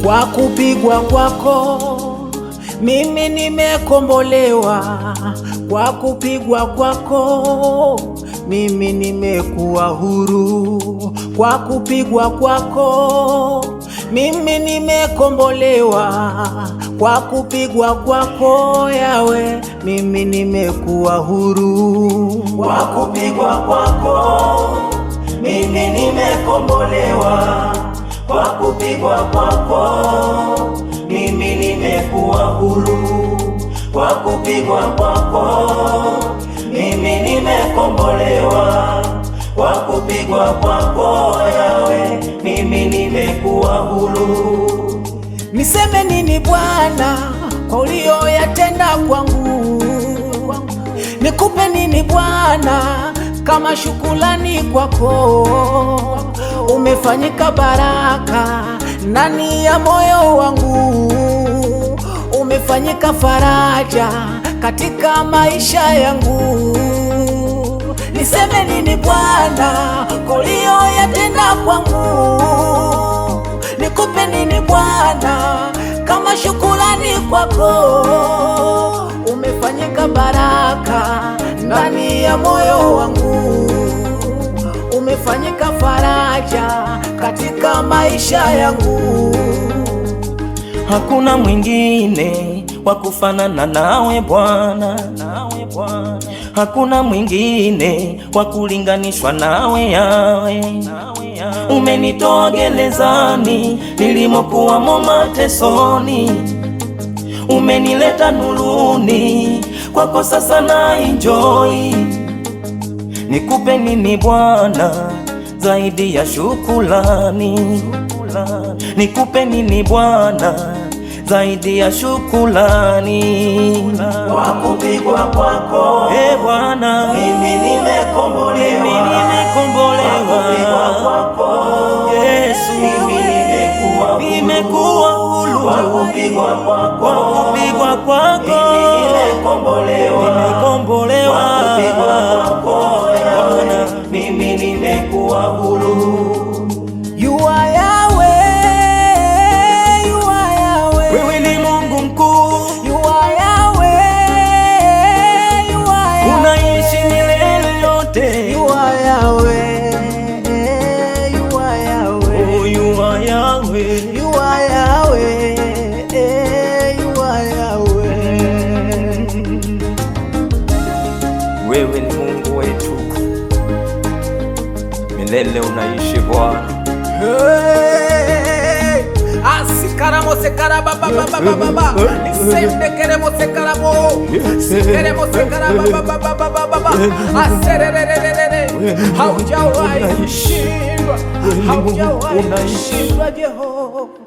Kwa kupigwa kwako mimi nimekombolewa, kwa kupigwa kwako mimi nimekuwa huru, kwa kupigwa kwako mimi nimekombolewa, kwa kupigwa kwako Yawe mimi nimekuwa huru, kwa kupigwa kwako mimi nimekombolewa, kwa kupigwa kwako mimi nimekuwa huru, kwa kupigwa kwako mimi nimekombolewa, kwa kupigwa kwako Yawe mimi nimekuwa huru. Niseme nini Bwana kwa uliyoyatenda kwangu? Nikupe nini Bwana kama shukrani kwako? Umefanyika baraka ndani ya moyo wangu, umefanyika faraja katika maisha yangu. Niseme nini Bwana kwa uliyoyatenda kwangu? Nikupe nini Bwana kama shukrani kwako? Umefanyika baraka ndani ya moyo wangu, umefanyika faraja katika maisha yangu. Hakuna mwingine wa kufanana nawe Bwana, hakuna mwingine wa kulinganishwa nawe Yawe. Umenitoa gerezani nilimokuwa matesoni, umenileta nuruni, kwako sasa na enjoy. Nikupe nini Bwana zaidi ya shukrani? Nikupe nini Bwana zaidi ya shukrani? Kwa kupigwa kwako Bwana mimi nimekombolewa, kwa kupigwa kwako Yesu nimekuwa huru, kwa kupigwa kwako mimi nimekombolewa, kwa kupigwa kwako Yawe mimi nimekuwa huru. You are Yahweh, you are Yahweh. Wewe ni Mungu mkuu, you are Yahweh, you are Yahweh. Unaishi milele yote, you are Yahweh, you are Yahweh. Oh, you are Yahweh, you are Yahweh, you are Yahweh. Wewe ni Mungu wetu milele, unaishi Bwana. Hey, asikaramo sekaraba baba baba baba nisende keremo sekaramo sikeremo sekaraba baba baba baba asererererere haujawahi shindwa, haujawahi shindwa Jehova.